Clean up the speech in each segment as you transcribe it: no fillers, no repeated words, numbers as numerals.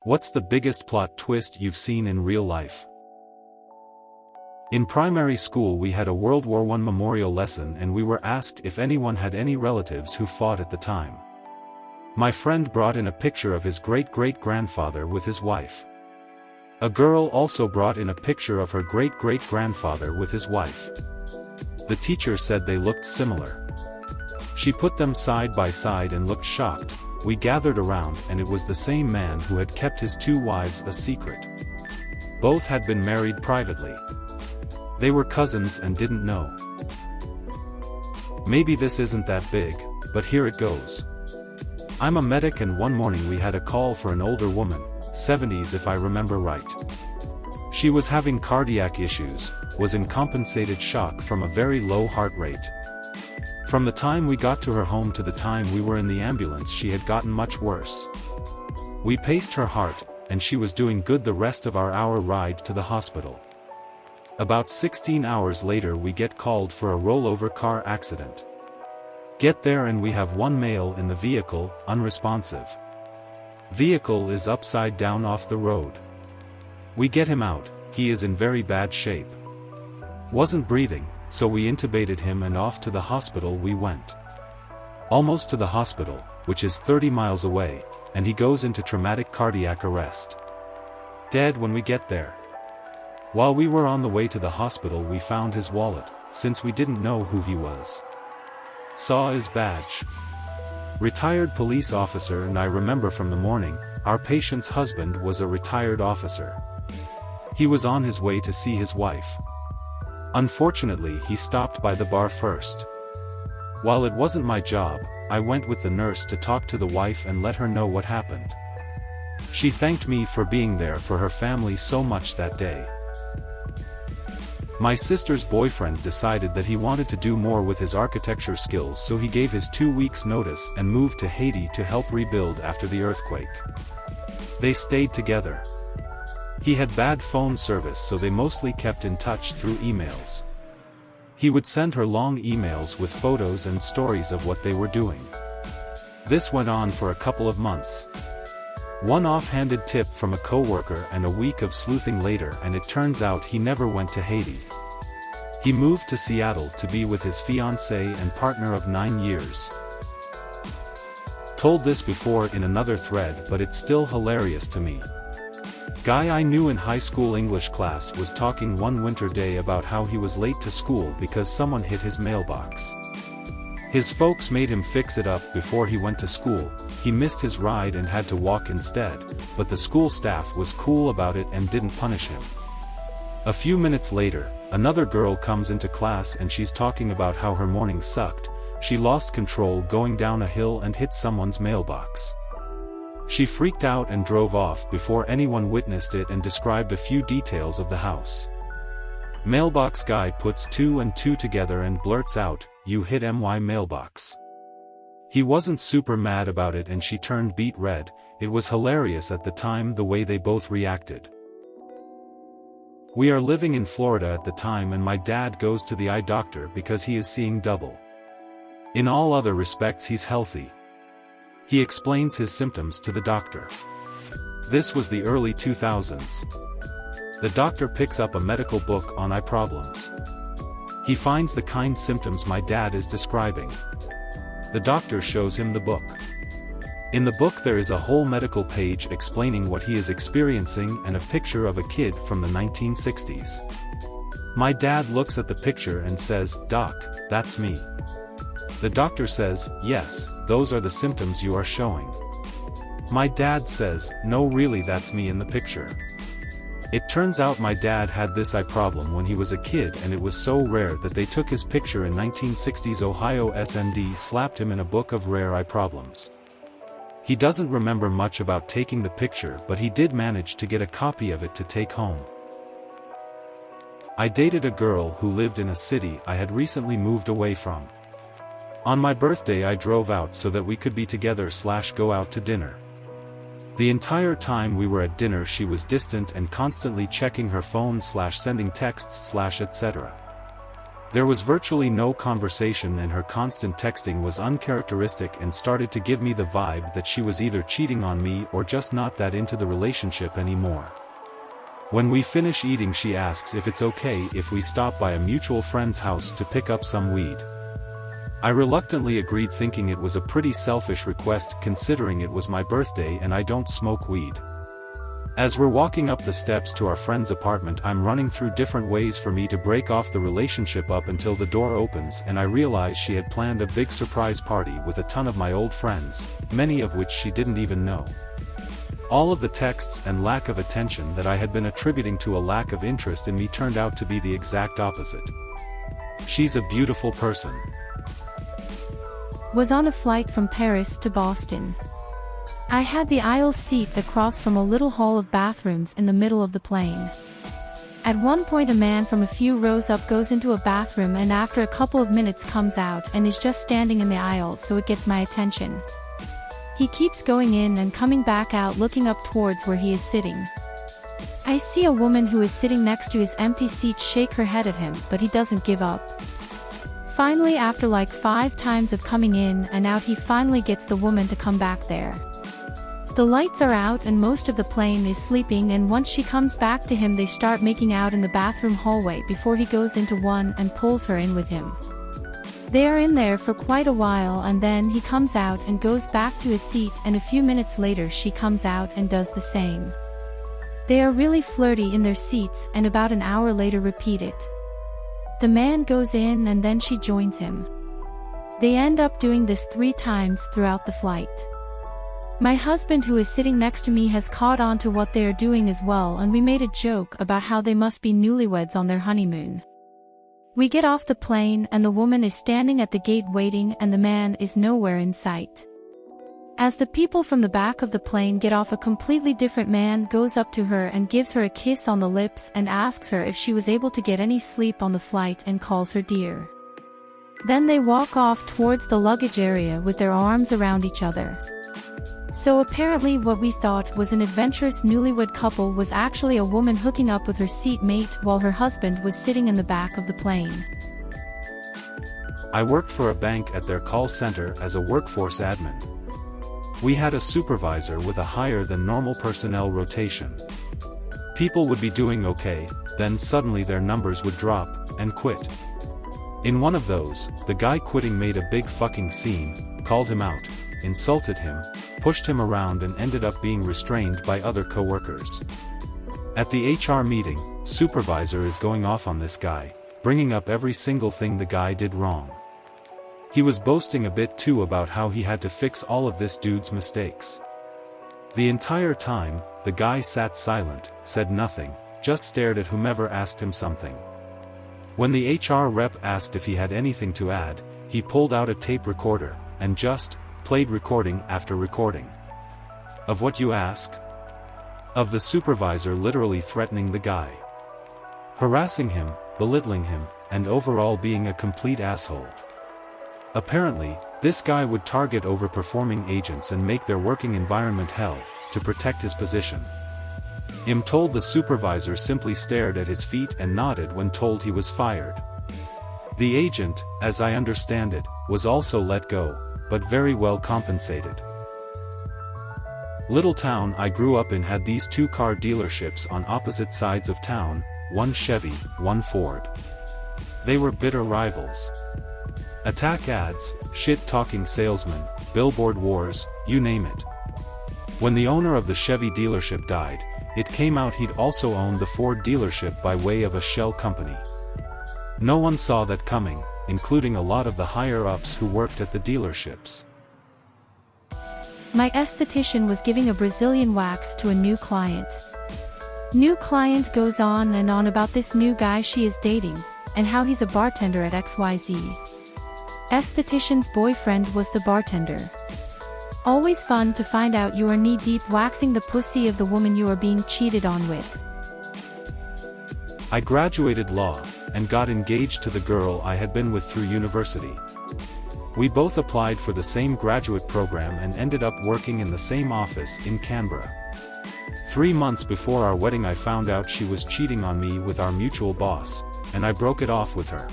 What's the biggest plot twist you've seen in real life? In primary school we had a World War I memorial lesson and we were asked if anyone had any relatives who fought at the time. My friend brought in a picture of his great-great-grandfather with his wife. A girl also brought in a picture of her great-great-grandfather with his wife. The teacher said they looked similar. She put them side by side and looked shocked. We gathered around and it was the same man who had kept his two wives a secret. Both had been married privately. They were cousins and didn't know. Maybe this isn't that big, but here it goes. I'm a medic and one morning we had a call for an older woman, 70s if I remember right. She was having cardiac issues, was in compensated shock from a very low heart rate. From the time we got to her home to the time we were in the ambulance she had gotten much worse. We paced her heart, and she was doing good the rest of our hour ride to the hospital. About 16 hours later we get called for a rollover car accident. Get there and we have one male in the vehicle, unresponsive. Vehicle is upside down off the road. We get him out, he is in very bad shape. Wasn't breathing, so we intubated him and off to the hospital we went. Almost to the hospital, which is 30 miles away, and he goes into traumatic cardiac arrest. Dead when we get there. While we were on the way to the hospital we found his wallet, since we didn't know who he was. Saw his badge. Retired police officer, and I remember from the morning, our patient's husband was a retired officer. He was on his way to see his wife. Unfortunately he stopped by the bar first. While it wasn't my job, I went with the nurse to talk to the wife and let her know what happened. She thanked me for being there for her family so much that day. My sister's boyfriend decided that he wanted to do more with his architecture skills, so he gave his 2 weeks notice and moved to Haiti to help rebuild after the earthquake. They stayed together. He had bad phone service, so they mostly kept in touch through emails. He would send her long emails with photos and stories of what they were doing. This went on for a couple of months. One offhanded tip from a coworker and a week of sleuthing later, and it turns out he never went to Haiti. He moved to Seattle to be with his fiancée and partner of 9 years. Told this before in another thread, but it's still hilarious to me. Guy I knew in high school English class was talking one winter day about how he was late to school because someone hit his mailbox. His folks made him fix it up before he went to school. He missed his ride and had to walk instead, but the school staff was cool about it and didn't punish him. A few minutes later, another girl comes into class and she's talking about how her morning sucked. She lost control going down a hill and hit someone's mailbox. She freaked out and drove off before anyone witnessed it and described a few details of the house. Mailbox guy puts 2 and 2 together and blurts out, "You hit my mailbox." He wasn't super mad about it and she turned beet red. It was hilarious at the time the way they both reacted. We are living in Florida at the time and my dad goes to the eye doctor because he is seeing double. In all other respects he's healthy. He explains his symptoms to the doctor. This was the early 2000s. The doctor picks up a medical book on eye problems. He finds the kind symptoms my dad is describing. The doctor shows him the book. In the book there is a whole medical page explaining what he is experiencing and a picture of a kid from the 1960s. My dad looks at the picture and says, "Doc, that's me." The doctor says, "Yes, those are the symptoms you are showing." My dad says, "No, really, that's me in the picture." It turns out my dad had this eye problem when he was a kid and it was so rare that they took his picture in 1960s Ohio SMD slapped him in a book of rare eye problems. He doesn't remember much about taking the picture, but he did manage to get a copy of it to take home. I dated a girl who lived in a city I had recently moved away from. On my birthday I drove out so that we could be together / go out to dinner. The entire time we were at dinner she was distant and constantly checking her phone / sending texts / etc. There was virtually no conversation and her constant texting was uncharacteristic and started to give me the vibe that she was either cheating on me or just not that into the relationship anymore. When we finish eating, she asks if it's okay if we stop by a mutual friend's house to pick up some weed. I reluctantly agreed, thinking it was a pretty selfish request considering it was my birthday and I don't smoke weed. As we're walking up the steps to our friend's apartment, I'm running through different ways for me to break off the relationship up until the door opens and I realize she had planned a big surprise party with a ton of my old friends, many of which she didn't even know. All of the texts and lack of attention that I had been attributing to a lack of interest in me turned out to be the exact opposite. She's a beautiful person. Was on a flight from Paris to Boston. I had the aisle seat across from a little hall of bathrooms in the middle of the plane. At one point a man from a few rows up goes into a bathroom and after a couple of minutes comes out and is just standing in the aisle, so it gets my attention. He keeps going in and coming back out, looking up towards where he is sitting. I see a woman who is sitting next to his empty seat shake her head at him, but he doesn't give up. Finally, after like 5 times of coming in and out, he finally gets the woman to come back there. The lights are out and most of the plane is sleeping, and once she comes back to him they start making out in the bathroom hallway before he goes into one and pulls her in with him. They are in there for quite a while and then he comes out and goes back to his seat, and a few minutes later she comes out and does the same. They are really flirty in their seats and about an hour later repeat it. The man goes in and then she joins him. They end up doing this 3 times throughout the flight. My husband, who is sitting next to me, has caught on to what they are doing as well, and we made a joke about how they must be newlyweds on their honeymoon. We get off the plane and the woman is standing at the gate waiting and the man is nowhere in sight. As the people from the back of the plane get off, a completely different man goes up to her and gives her a kiss on the lips and asks her if she was able to get any sleep on the flight and calls her dear. Then they walk off towards the luggage area with their arms around each other. So apparently what we thought was an adventurous newlywed couple was actually a woman hooking up with her seatmate while her husband was sitting in the back of the plane. I worked for a bank at their call center as a workforce admin. We had a supervisor with a higher than normal personnel rotation. People would be doing okay, then suddenly their numbers would drop and quit. In one of those, the guy quitting made a big fucking scene, called him out, insulted him, pushed him around and ended up being restrained by other coworkers. At the HR meeting, supervisor is going off on this guy, bringing up every single thing the guy did wrong. He was boasting a bit too about how he had to fix all of this dude's mistakes. The entire time, the guy sat silent, said nothing, just stared at whomever asked him something. When the HR rep asked if he had anything to add, he pulled out a tape recorder, and just played recording after recording. Of what, you ask? Of the supervisor literally threatening the guy, harassing him, belittling him, and overall being a complete asshole. Apparently, this guy would target overperforming agents and make their working environment hell, to protect his position. I'm told the supervisor simply stared at his feet and nodded when told he was fired. The agent, as I understand it, was also let go, but very well compensated. Little town I grew up in had these 2 car dealerships on opposite sides of town, one Chevy, one Ford. They were bitter rivals. Attack ads, shit-talking salesmen, billboard wars, you name it. When the owner of the Chevy dealership died, it came out he'd also owned the Ford dealership by way of a shell company. No one saw that coming, including a lot of the higher-ups who worked at the dealerships. My esthetician was giving a Brazilian wax to a new client. New client goes on and on about this new guy she is dating, and how he's a bartender at XYZ. Esthetician's boyfriend was the bartender. Always fun to find out you are knee-deep waxing the pussy of the woman you are being cheated on with. I graduated law, and got engaged to the girl I had been with through university. We both applied for the same graduate program and ended up working in the same office in Canberra. 3 months before our wedding I found out she was cheating on me with our mutual boss, and I broke it off with her.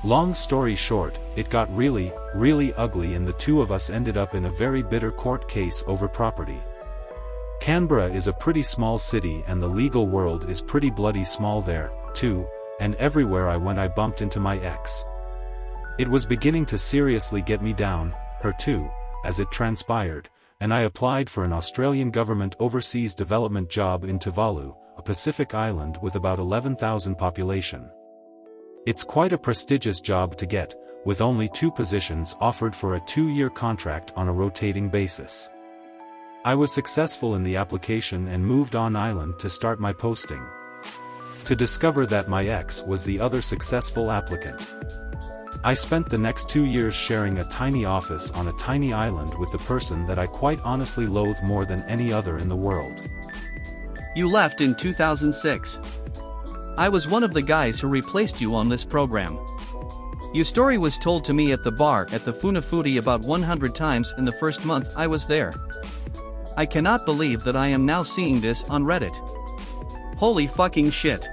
Long story short, it got really, really ugly and the two of us ended up in a very bitter court case over property. Canberra is a pretty small city and the legal world is pretty bloody small there, too, and everywhere I went I bumped into my ex. It was beginning to seriously get me down, her too, as it transpired, and I applied for an Australian government overseas development job in Tuvalu, a Pacific island with about 11,000 population. It's quite a prestigious job to get, with only 2 positions offered for a 2-year contract on a rotating basis. I was successful in the application and moved on island to start my posting. To discover that my ex was the other successful applicant. I spent the next 2 years sharing a tiny office on a tiny island with the person that I quite honestly loathe more than any other in the world. You left in 2006. I was one of the guys who replaced you on this program. Your story was told to me at the bar at the Funafuti about 100 times in the first month I was there. I cannot believe that I am now seeing this on Reddit. Holy fucking shit.